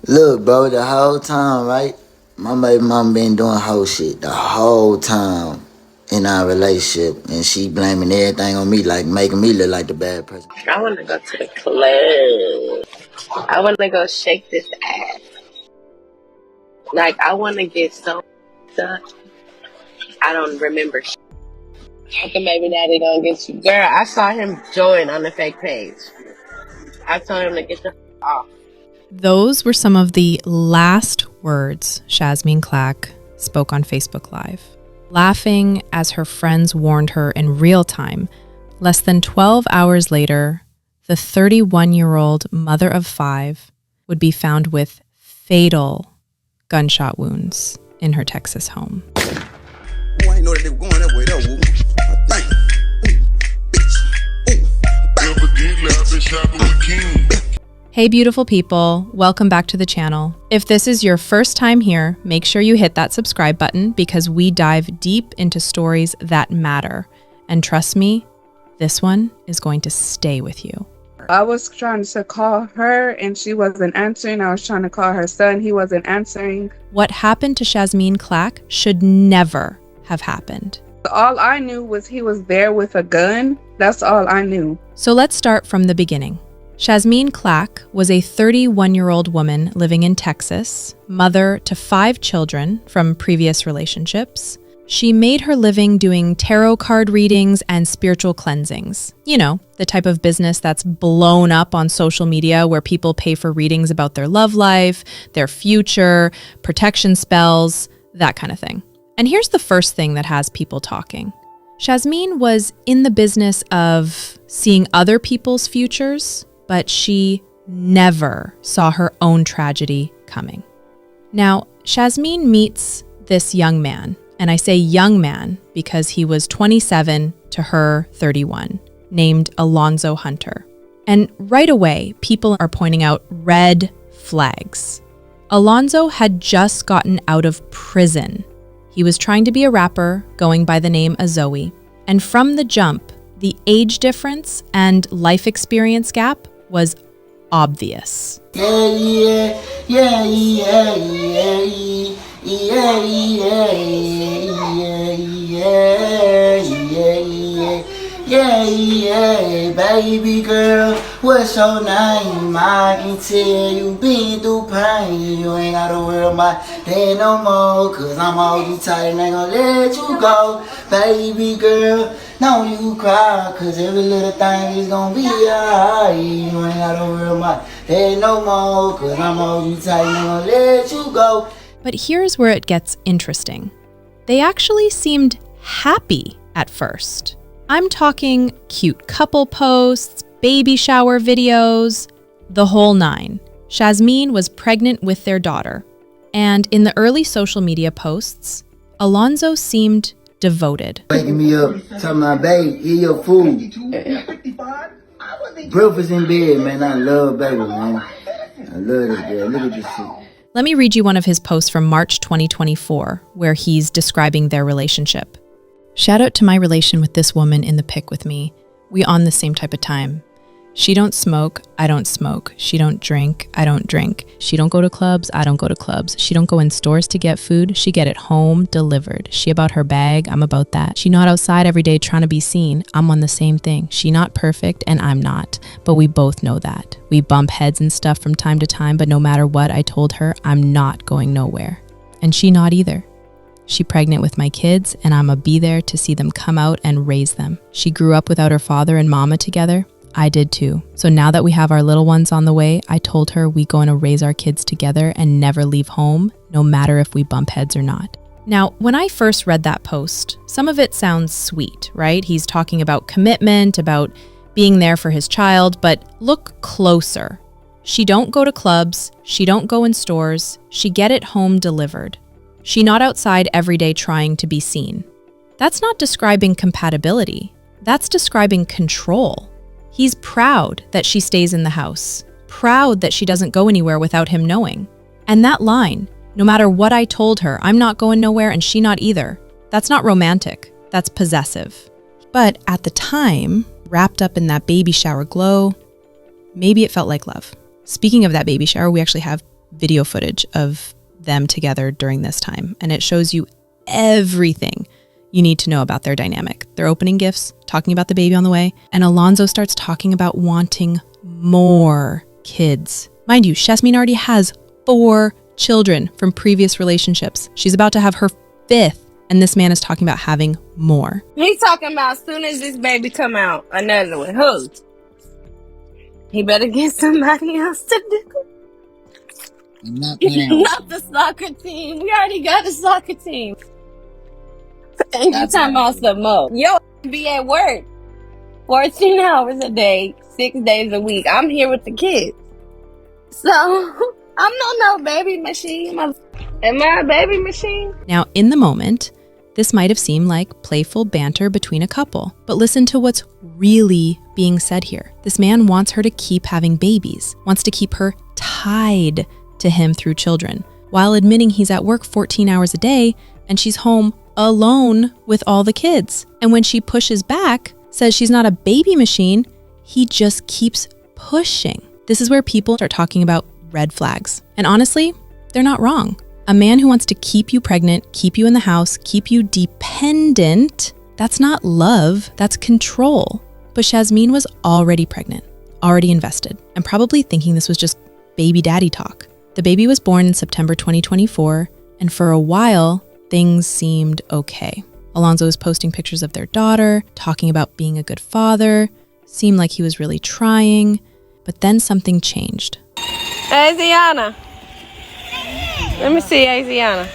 Look, bro, the whole time, right? My baby mom been doing whole shit the whole time in our relationship, and she blaming everything on me, like making me look like the bad person. I want to go to the club. I want to go shake this ass. Like, I want to get so done. I don't remember shit. Fucking baby daddy gonna get you. Girl, I saw him join on the fake page. I told him to get the off. Those were some of the last words Shasmine Clack spoke on Facebook Live, laughing as her friends warned her in real time. Less than 12 hours later, the 31-year-old mother of 5 would be found with fatal gunshot wounds in her Texas home. Oh, I didn't know that they were going that way, though. Hey beautiful people, welcome back to the channel. If this is your first time here, make sure you hit that subscribe button because we dive deep into stories that matter. And trust me, this one is going to stay with you. I was trying to call her and she wasn't answering. I was trying to call her son, he wasn't answering. What happened to Shasmine Clack should never have happened. All I knew was he was there with a gun. That's all I knew. So let's start from the beginning. Shasmine Clack was a 31-year-old woman living in Texas, mother to 5 children from previous relationships. She made her living doing tarot card readings and spiritual cleansings. You know, the type of business that's blown up on social media where people pay for readings about their love life, their future, protection spells, that kind of thing. And here's the first thing that has people talking. Shasmine was in the business of seeing other people's futures, but she never saw her own tragedy coming. Now, Shasmine meets this young man, and I say young man because he was 27 to her 31, named Alonzo Hunter. And right away, people are pointing out red flags. Alonzo had just gotten out of prison. He was trying to be a rapper going by the name Zoe. And from the jump, the age difference and life experience gap was obvious. Yeah, baby girl, what's your name? I can tell you been through pain. You ain't gotta worry about that no more, cause I'm holding you tight and ain't gonna let you go. Baby girl, don't you cry, cause every little thing is gonna be alright. You ain't gotta worry about that no more, cause I'm holding you tight and ain't gonna let you go. But here's where it gets interesting. They actually seemed happy at first. I'm talking cute couple posts, baby shower videos, the whole nine. Shasmine was pregnant with their daughter. And in the early social media posts, Alonzo seemed devoted. Waking me up, telling my babe, eat your food. Breakfast in bed, man. I love baby, man. I love this girl. Look at this shit. Let me read you one of his posts from March 2024, where he's describing their relationship. Shout out to my relation with this woman in the pic with me. We on the same type of time. She don't smoke, I don't smoke. She don't drink, I don't drink. She don't go to clubs, I don't go to clubs. She don't go in stores to get food, she get it home delivered. She about her bag, I'm about that. She not outside every day trying to be seen, I'm on the same thing. She not perfect and I'm not, but we both know that. We bump heads and stuff from time to time, but no matter what, I told her I'm not going nowhere. And she not either. She pregnant with my kids and I'ma be there to see them come out and raise them. She grew up without her father and mama together. I did too. So now that we have our little ones on the way, I told her we going to raise our kids together and never leave home, no matter if we bump heads or not. Now, when I first read that post, some of it sounds sweet, right? He's talking about commitment, about being there for his child, but look closer. She don't go to clubs, she don't go in stores, she get it home delivered. She not outside every day trying to be seen. That's not describing compatibility. That's describing control. He's proud that she stays in the house, proud that she doesn't go anywhere without him knowing. And that line, no matter what I told her, I'm not going nowhere and she not either, that's not romantic, that's possessive. But at the time, wrapped up in that baby shower glow, maybe it felt like love. Speaking of that baby shower, we actually have video footage of them together during this time, and it shows you everything you need to know about their dynamic. They're opening gifts, talking about the baby on the way, and Alonzo starts talking about wanting more kids. Mind you, Shasmine already has 4 children from previous relationships. She's about to have her 5th, and this man is talking about having more. He talking about as soon as this baby come out, another one. Who? He better get somebody else to do it. Not the soccer team. We already got a soccer team. And you talking about some more. Yo, be at work 14 hours a day, 6 days a week. I'm here with the kids. So, I'm no baby machine. Am I a baby machine? Now, in the moment, this might have seemed like playful banter between a couple, but listen to what's really being said here. This man wants her to keep having babies, wants to keep her tied to him through children, while admitting he's at work 14 hours a day and she's home alone with all the kids. And when she pushes back, says she's not a baby machine, he just keeps pushing. This is where people start talking about red flags. And honestly, they're not wrong. A man who wants to keep you pregnant, keep you in the house, keep you dependent, that's not love, that's control. But Shasmine was already pregnant, already invested, and probably thinking this was just baby daddy talk. The baby was born in September 2024, and for a while, things seemed okay. Alonzo was posting pictures of their daughter, talking about being a good father, seemed like he was really trying, but then something changed. Asiana. Let me see Asiana.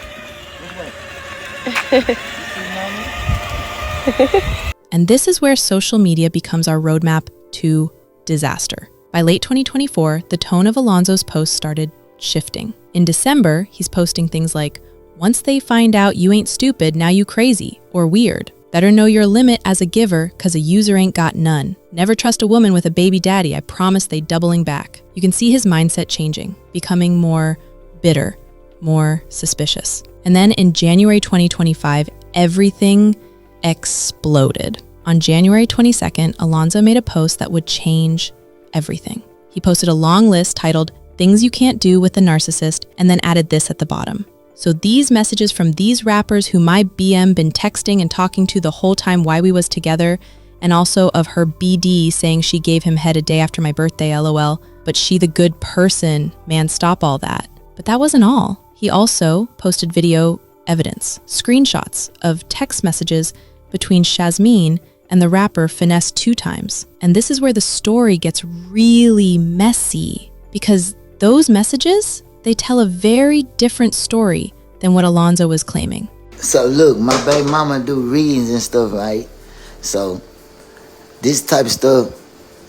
And this is where social media becomes our roadmap to disaster. By late 2024, the tone of Alonzo's posts started shifting. In December, he's posting things like, "Once they find out you ain't stupid, now you crazy," or "weird. Better know your limit as a giver, cause a user ain't got none. Never trust a woman with a baby daddy, I promise they doubling back." You can see his mindset changing, becoming more bitter, more suspicious. And then in January 2025, everything exploded. On January 22nd, Alonzo made a post that would change everything. He posted a long list titled "Things You Can't Do with a Narcissist," and then added this at the bottom. "So these messages from these rappers who my BM been texting and talking to the whole time while we was together, and also of her BD saying she gave him head a day after my birthday, LOL, but she the good person, man, stop all that." But that wasn't all. He also posted video evidence, screenshots of text messages between Shasmine and the rapper Finesse 2 times. And this is where the story gets really messy, because those messages, they tell a very different story than what Alonzo was claiming. So look, my baby mama do readings and stuff, right? So this type of stuff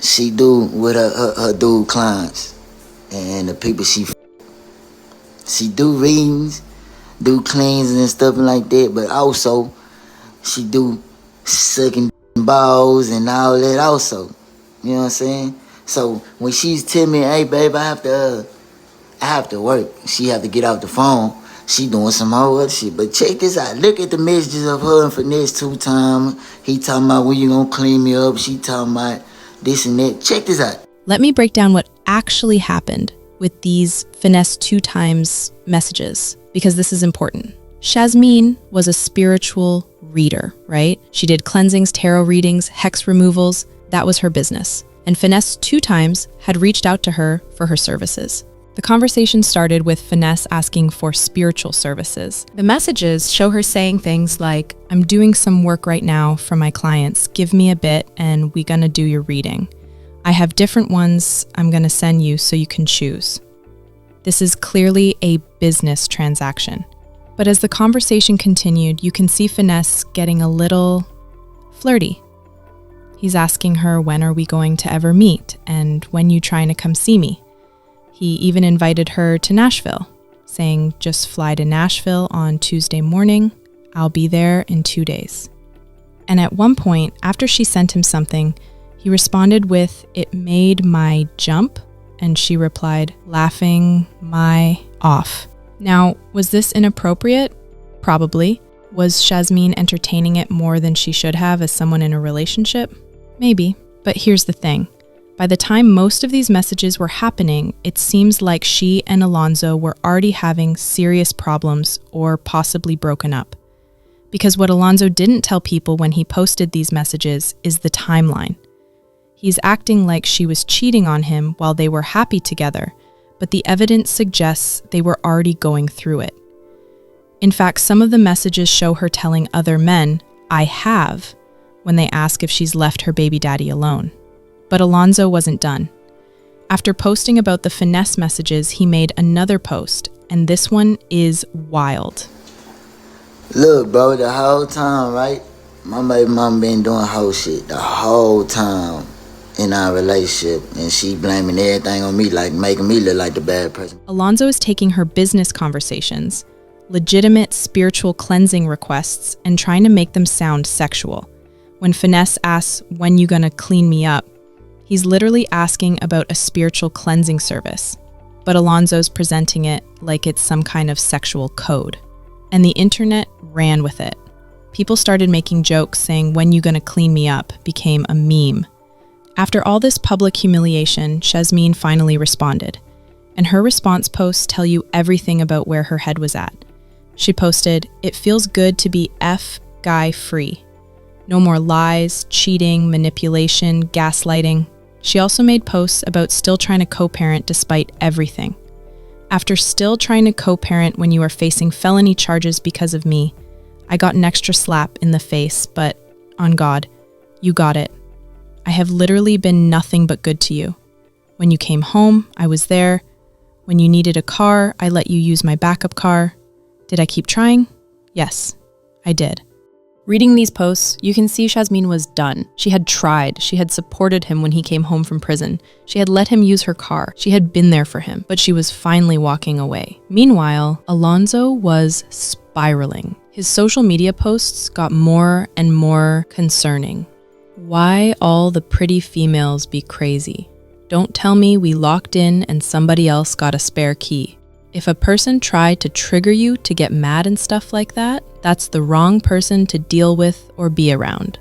she do with her dude clients and the people she do readings, do cleansing and stuff like that, but also she do sucking balls and all that also. You know what I'm saying? So when she's telling me, "Hey babe, I have to work," she have to get off the phone, she doing some whole other shit. But check this out. Look at the messages of her and Finesse 2 times. He talking about, "When you gonna clean me up?" She talking about this and that. Check this out. Let me break down what actually happened with these Finesse 2 times messages, because this is important. Shasmine was a spiritual reader, right? She did cleansings, tarot readings, hex removals. That was her business. And Finesse 2 times had reached out to her for her services. The conversation started with Finesse asking for spiritual services. The messages show her saying things like, "I'm doing some work right now for my clients. Give me a bit and we gonna do your reading. I have different ones I'm gonna send you so you can choose." This is clearly a business transaction. But as the conversation continued, you can see Finesse getting a little flirty. He's asking her, "When are we going to ever meet? And when you trying to come see me?" He even invited her to Nashville, saying, "Just fly to Nashville on Tuesday morning. I'll be there in 2 days." And at one point, after she sent him something, he responded with, "It made my jump," and she replied, laughing my off. Now, was this inappropriate? Probably. Was Shasmine entertaining it more than she should have as someone in a relationship? Maybe. But here's the thing. By the time most of these messages were happening, it seems like she and Alonzo were already having serious problems or possibly broken up. Because what Alonzo didn't tell people when he posted these messages is the timeline. He's acting like she was cheating on him while they were happy together, but the evidence suggests they were already going through it. In fact, some of the messages show her telling other men, "I have," when they ask if she's left her baby daddy alone. But Alonzo wasn't done. After posting about the finesse messages, he made another post, and this one is wild. Look, bro, the whole time, right? My baby mama been doing whole shit the whole time in our relationship, and she blaming everything on me, like making me look like the bad person. Alonzo is taking her business conversations, legitimate spiritual cleansing requests, and trying to make them sound sexual. When Finesse asks, "When you gonna clean me up?" he's literally asking about a spiritual cleansing service, but Alonzo's presenting it like it's some kind of sexual code. And the internet ran with it. People started making jokes saying, "When you gonna clean me up?" became a meme. After all this public humiliation, Shasmine finally responded. And her response posts tell you everything about where her head was at. She posted, "It feels good to be guy free. No more lies, cheating, manipulation, gaslighting." She also made posts about still trying to co-parent despite everything. "After still trying to co-parent when you are facing felony charges because of me, I got an extra slap in the face, but on God, you got it. I have literally been nothing but good to you. When you came home, I was there. When you needed a car, I let you use my backup car. Did I keep trying? Yes, I did." Reading these posts, you can see Shasmine was done. She had tried. She had supported him when he came home from prison. She had let him use her car. She had been there for him, but she was finally walking away. Meanwhile, Alonzo was spiraling. His social media posts got more and more concerning. "Why all the pretty females be crazy? Don't tell me we locked in and somebody else got a spare key. If a person tried to trigger you to get mad and stuff like that, that's the wrong person to deal with or be around."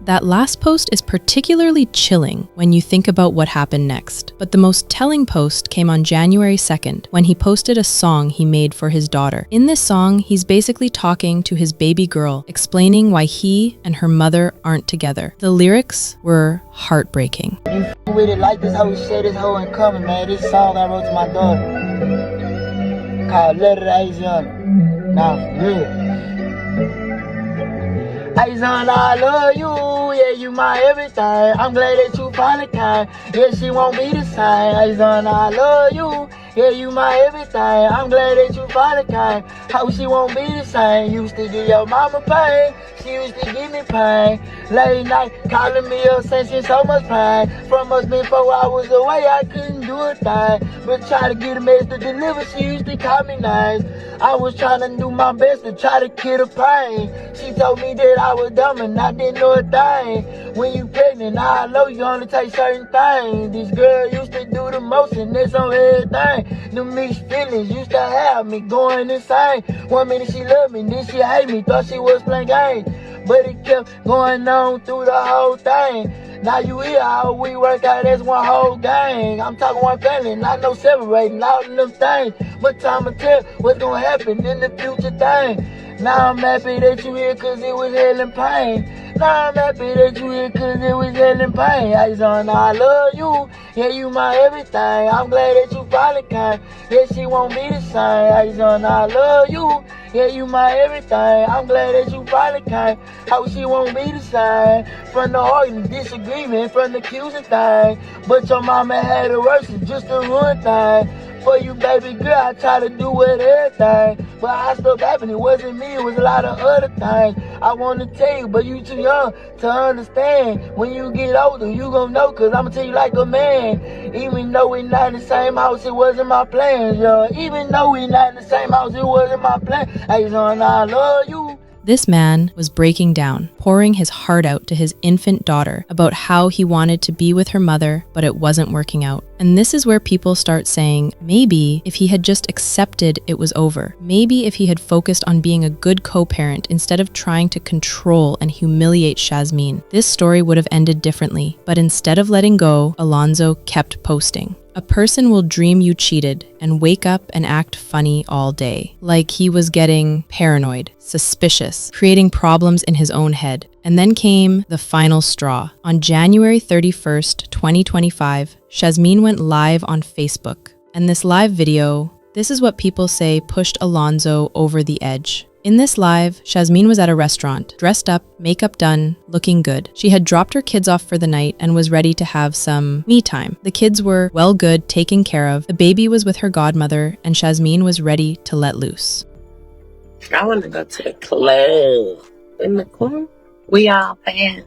That last post is particularly chilling when you think about what happened next. But the most telling post came on January 2nd, when he posted a song he made for his daughter. In this song, he's basically talking to his baby girl, explaining why he and her mother aren't together. The lyrics were heartbreaking. You with it like this whole shit, this whole incoming, man. This song I wrote to my daughter called "Letter to Asian." Now, yeah. Asian, I love you, yeah, you my everything. I'm glad that you finally came. Yeah, she won't be the same. Asian, I love you, yeah, you my everything. I'm glad that you finally came. Hope she won't be the same. Used to give your mama pain, she used to give me pain. Late night calling me up, sensing so much pain. From us been 4 hours away, I couldn't do a thing. But try to get a message to deliver, she used to call me names. I was trying to do my best to try to kill the pain. She told me that I was dumb and I didn't know a thing. When you pregnant, I know you only take certain things. This girl used to do the most and that's on everything. The mixed feelings used to have me going insane. 1 minute she loved me, then she hate me, thought she was playing games. But it kept going on through the whole thing. Now you hear how we work out as one whole gang. I'm talking one family, not no separating all of them things. But time will tell what's gonna happen in the future thing. Now I'm happy that you here cause it was hell and pain. Now I'm happy that you here cause it was hell and pain. I son, I love you, yeah, you my everything. I'm glad that you finally came, yeah, she won't be the same. I son, I love you, yeah, you my everything. I'm glad that you finally came, hope she won't be the same. From the argument, disagreement, from the accusing thing. But your mama had it worse, it's just a ruin thing. For you, baby girl, I try to do with everything. But I stopped happening, it wasn't me, it was a lot of other things. I want to tell you, but you too young to understand. When you get older, you gon' know, cause I'ma tell you like a man. Even though we not in the same house, it wasn't my plans, yo. Even though we not in the same house, it wasn't my plan. Hey, son, I love you. This man was breaking down, pouring his heart out to his infant daughter about how he wanted to be with her mother, but it wasn't working out. And this is where people start saying, maybe if he had just accepted it was over, maybe if he had focused on being a good co-parent instead of trying to control and humiliate Shasmine, this story would have ended differently. But instead of letting go, Alonzo kept posting. A person will dream you cheated and wake up and act funny all day, like he was getting paranoid, suspicious, creating problems in his own head. And then came the final straw. On January 31st, 2025, Shasmine went live on Facebook. And this live video, this is what people say pushed Alonzo over the edge. In this live, Shasmine was at a restaurant, dressed up, makeup done, looking good. She had dropped her kids off for the night and was ready to have some me time. The kids were well good, taken care of. The baby was with her godmother, and Shasmine was ready to let loose. I want to go to the club. In the club, we all fan.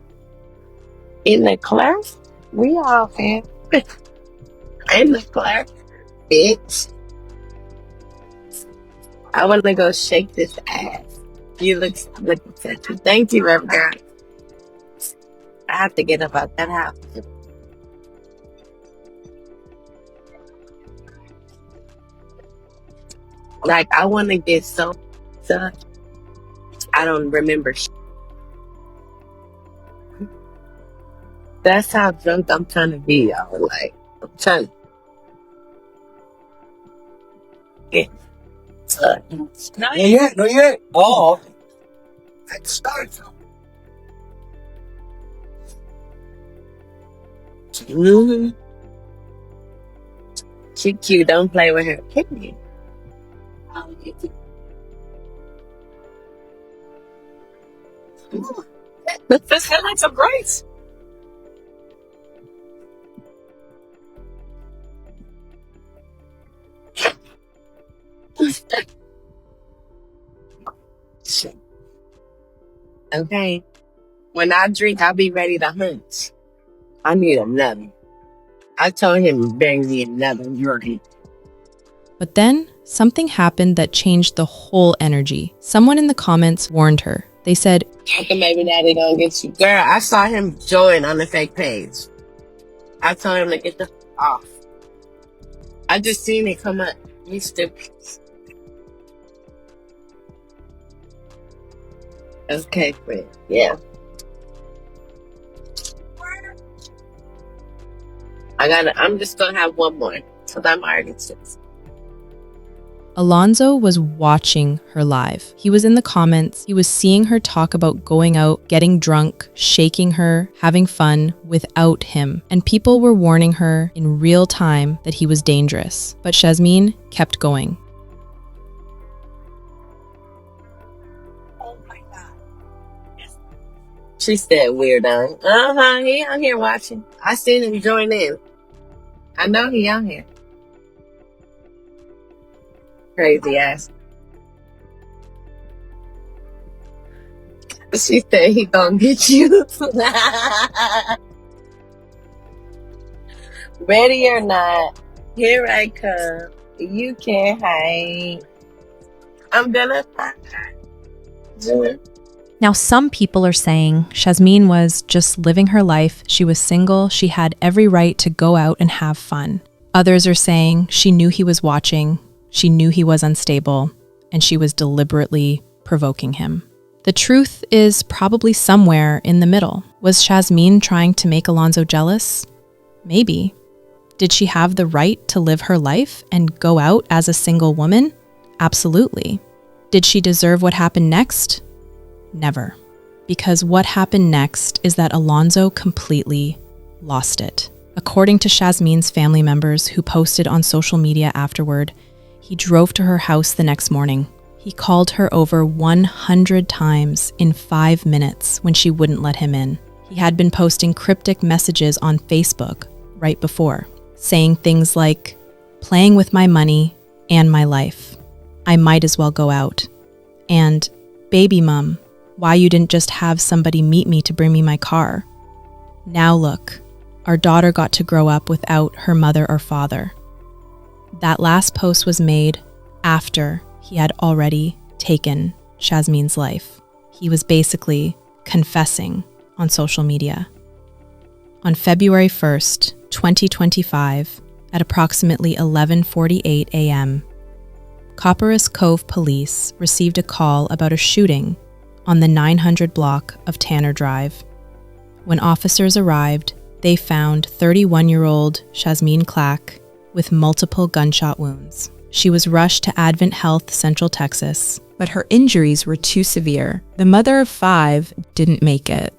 In the club, we all fan. In the club, bitch. I want to go shake this ass. You look sexy. Thank you, Reverend girl. I have to get up out that house. Like, I want to get so I don't remember shit. That's how drunk I'm trying to be, y'all. Like, I'm trying to get. Not yet. Oh. Let's start. Mm-hmm. She cute. Don't play with her. Hit me. This headlights are bright. Okay. When I drink, I'll be ready to hunt. I need another. I told him to bring me another drink. But then, something happened that changed the whole energy. Someone in the comments warned her. They said, How come baby daddy gonna get you? Girl, I saw him join on the fake page. I told him to get the off. I just seen it come up. You stupid. Okay, friend. Yeah. I'm just gonna have one more. So I'm already six. Alonzo was watching her live. He was in the comments. He was seeing her talk about going out, getting drunk, shaking her, having fun without him. And people were warning her in real time that he was dangerous. But Shasmine kept going. Oh my God. She said weirdo. He out here watching. I seen him join in. I know he out here. Crazy ass. She said he gonna get you. Ready or not, here I come. You can't hide. I'm gonna find. Now, some people are saying Shasmine was just living her life. She was single. She had every right to go out and have fun. Others are saying she knew he was watching. She knew he was unstable, and she was deliberately provoking him. The truth is probably somewhere in the middle. Was Shasmine trying to make Alonzo jealous? Maybe. Did she have the right to live her life and go out as a single woman? Absolutely. Did she deserve what happened next? Never. Because what happened next is that Alonzo completely lost it. According to Shasmine's family members who posted on social media afterward, he drove to her house the next morning. He called her over 100 times in 5 minutes when she wouldn't let him in. He had been posting cryptic messages on Facebook right before, saying things like, "Playing with my money and my life. I might as well go out." And, "Baby mum, why you didn't just have somebody meet me to bring me my car? Now look, our daughter got to grow up without her mother or father." That last post was made after he had already taken Shasmine's life. He was basically confessing on social media. On February 1st, 2025, At approximately 11:48 a.m., Copperas Cove police received a call about a shooting on the 900 block of Tanner Drive. When officers arrived, they found 31-year-old Shasmine Clack with multiple gunshot wounds. She was rushed to Advent Health Central Texas, but her injuries were too severe. The mother of 5 didn't make it.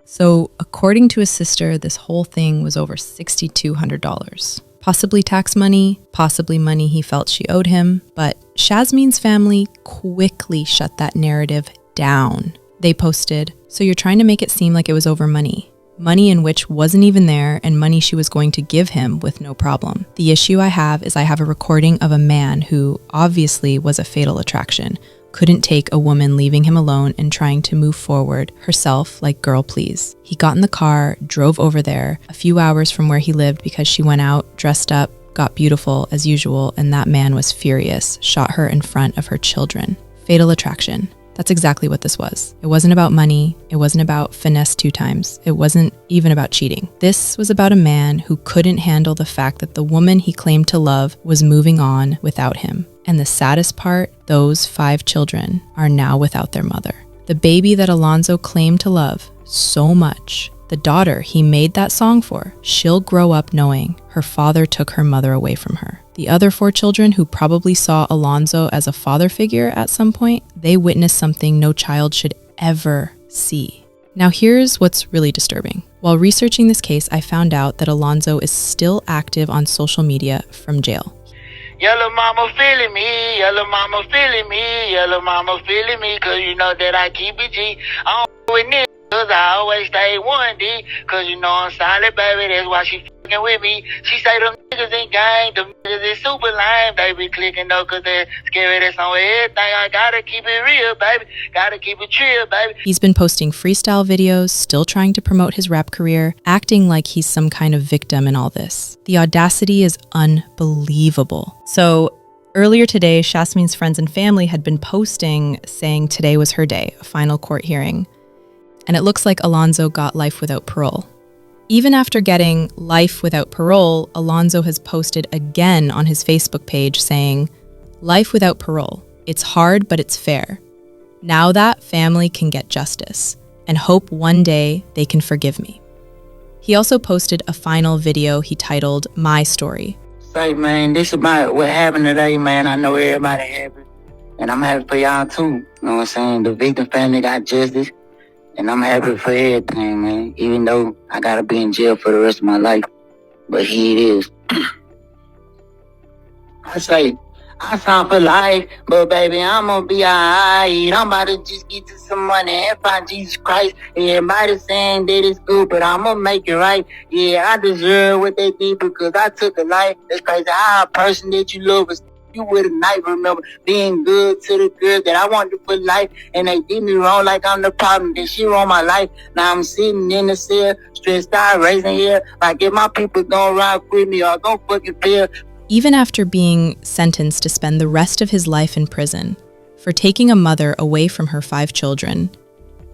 So, according to his sister, this whole thing was over $6,200. Possibly tax money, possibly money he felt she owed him, but Shasmine's family quickly shut that narrative down. They posted, "So you're trying to make it seem like it was over money. Money in which wasn't even there and money she was going to give him with no problem. The issue I have is I have a recording of a man who obviously was a fatal attraction, couldn't take a woman leaving him alone and trying to move forward herself like girl please. He got in the car, drove over there a few hours from where he lived because she went out, dressed up, got beautiful as usual, and that man was furious, shot her in front of her children. Fatal attraction." That's exactly what this was. It wasn't about money. It wasn't about finesse 2 times. It wasn't even about cheating. This was about a man who couldn't handle the fact that the woman he claimed to love was moving on without him. And the saddest part, those 5 children are now without their mother. The baby that Alonzo claimed to love so much, the daughter he made that song for, she'll grow up knowing her father took her mother away from her. The other 4 children who probably saw Alonzo as a father figure at some point, they witnessed something no child should ever see. Now here's what's really disturbing. While researching this case, I found out that Alonzo is still active on social media from jail. Yellow mama feeling me, yellow mama feeling me, yellow mama feeling me, cause you know that I keep it G. I don't with niggas, cause I always stay 1D, cause you know I'm solid, baby, that's why she fucking with me. She say them niggas ain't gang, them niggas is super lame, they be clicking though, cause they're scared that's on everything. I gotta keep it real, baby, gotta keep it chill, baby. He's been posting freestyle videos, still trying to promote his rap career, acting like he's some kind of victim in all this. The audacity is unbelievable. So earlier today, Shasmine's friends and family had been posting saying today was her day, a final court hearing. And it looks like Alonzo got life without parole. Even after getting life without parole, Alonzo has posted again on his Facebook page saying, "Life without parole. It's hard, but it's fair. Now that family can get justice and hope one day they can forgive me." He also posted a final video he titled "My Story." Say, man, this about what happened today, man. I know everybody happy. And I'm happy for y'all too. You know what I'm saying? The victim family got justice. And I'm happy for everything, man. Even though I gotta be in jail for the rest of my life. But here it is. I say, I sound for life, but baby, I'm gonna be alright. I'm about to just get to some money and find Jesus Christ. Everybody saying that it's good, but I'm gonna make it right. Yeah, I deserve what they did because I took a life. That's crazy. How a person that you love is you with a knife, remember being good to the girls that I wanted to put life, and they did me wrong like I'm the problem. That she wrong my life. Now I'm sitting in the cell, stressed out, raising hell. Like if my people don't ride with me or don't fucking fail. Even after being sentenced to spend the rest of his life in prison for taking a mother away from her 5 children,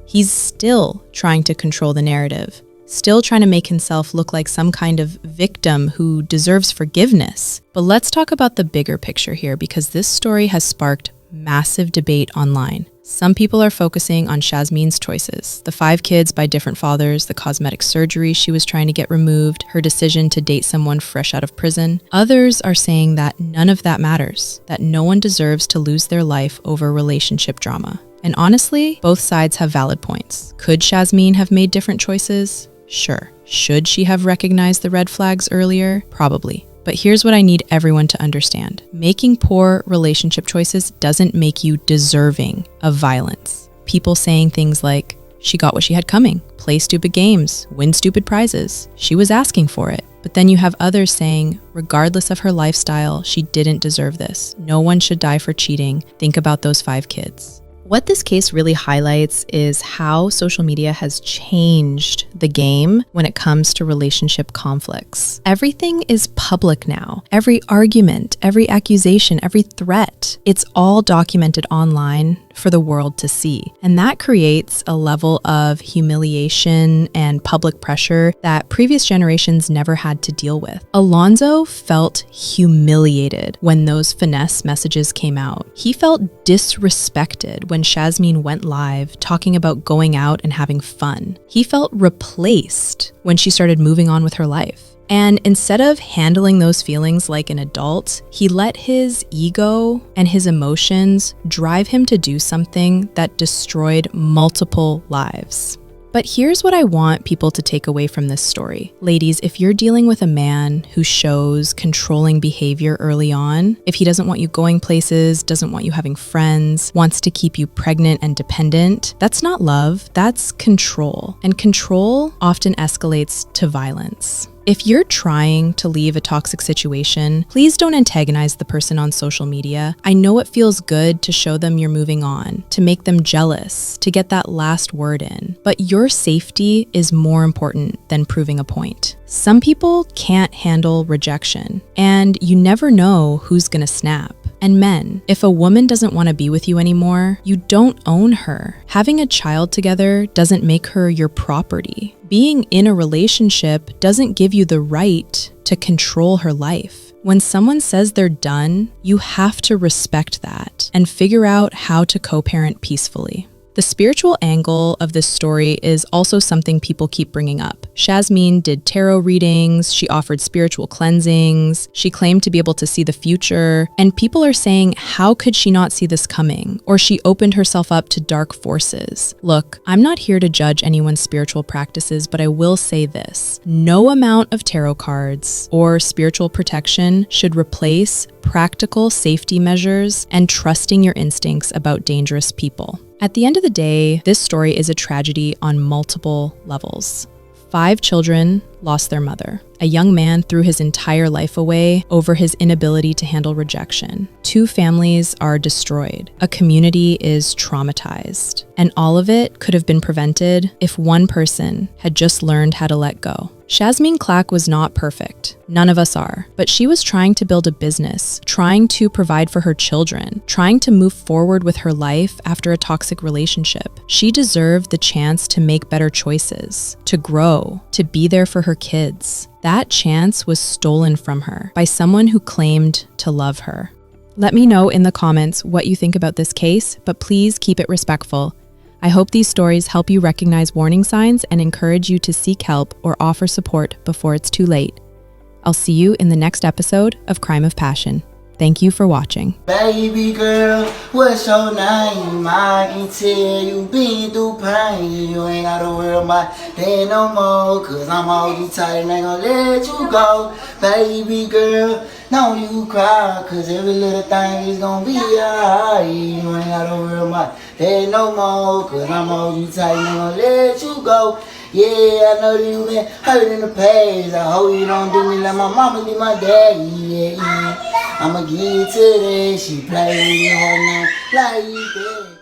he's still trying to control the narrative, still trying to make himself look like some kind of victim who deserves forgiveness. But let's talk about the bigger picture here, because this story has sparked massive debate online. Some people are focusing on Shasmine's choices, the 5 kids by different fathers, the cosmetic surgery she was trying to get removed, her decision to date someone fresh out of prison. Others are saying that none of that matters, that no one deserves to lose their life over relationship drama. And honestly, both sides have valid points. Could Shasmine have made different choices? Sure. Should she have recognized the red flags earlier? Probably. But here's what I need everyone to understand. Making poor relationship choices doesn't make you deserving of violence. People saying things like, she got what she had coming, play stupid games, win stupid prizes. She was asking for it. But then you have others saying, regardless of her lifestyle, she didn't deserve this. No one should die for cheating. Think about those 5 kids. What this case really highlights is how social media has changed the game when it comes to relationship conflicts. Everything is public now. Every argument, every accusation, every threat, it's all documented online for the world to see. And that creates a level of humiliation and public pressure that previous generations never had to deal with. Alonzo felt humiliated when those finesse messages came out. He felt disrespected when Shasmine went live talking about going out and having fun. He felt replaced when she started moving on with her life. And instead of handling those feelings like an adult, he let his ego and his emotions drive him to do something that destroyed multiple lives. But here's what I want people to take away from this story. Ladies, if you're dealing with a man who shows controlling behavior early on, if he doesn't want you going places, doesn't want you having friends, wants to keep you pregnant and dependent, that's not love, that's control. And control often escalates to violence. If you're trying to leave a toxic situation, please don't antagonize the person on social media. I know it feels good to show them you're moving on, to make them jealous, to get that last word in. But your safety is more important than proving a point. Some people can't handle rejection, and you never know who's gonna snap. And men, if a woman doesn't want to be with you anymore, you don't own her. Having a child together doesn't make her your property. Being in a relationship doesn't give you the right to control her life. When someone says they're done, you have to respect that and figure out how to co-parent peacefully. The spiritual angle of this story is also something people keep bringing up. Shasmine did tarot readings, she offered spiritual cleansings, she claimed to be able to see the future, and people are saying, how could she not see this coming? Or she opened herself up to dark forces. Look, I'm not here to judge anyone's spiritual practices, but I will say this. No amount of tarot cards or spiritual protection should replace practical safety measures and trusting your instincts about dangerous people. At the end of the day, this story is a tragedy on multiple levels. 5 children lost their mother. A young man threw his entire life away over his inability to handle rejection. 2 families are destroyed. A community is traumatized. And all of it could have been prevented if one person had just learned how to let go. Shasmine Clack was not perfect. None of us are. But she was trying to build a business, trying to provide for her children, trying to move forward with her life after a toxic relationship. She deserved the chance to make better choices, to grow, to be there for her kids. That chance was stolen from her by someone who claimed to love her. Let me know in the comments what you think about this case, but please keep it respectful. I hope these stories help you recognize warning signs and encourage you to seek help or offer support before it's too late. I'll see you in the next episode of Crime of Passion. Thank you for watching. Baby girl, what's your name? I can tell you been through pain. You ain't gotta worry about that no more, cause I'm holding you tight and ain't gonna let you go. Baby girl, don't you cry, cause every little thing is gonna be alright. You ain't gotta worry about that no more, cause I'm holding you tight and ain't gonna let you go. Yeah, I know that you been hurt in the past. I hope you don't do me like my mama did my daddy. Yeah. I'ma get to that. She play with her now like that.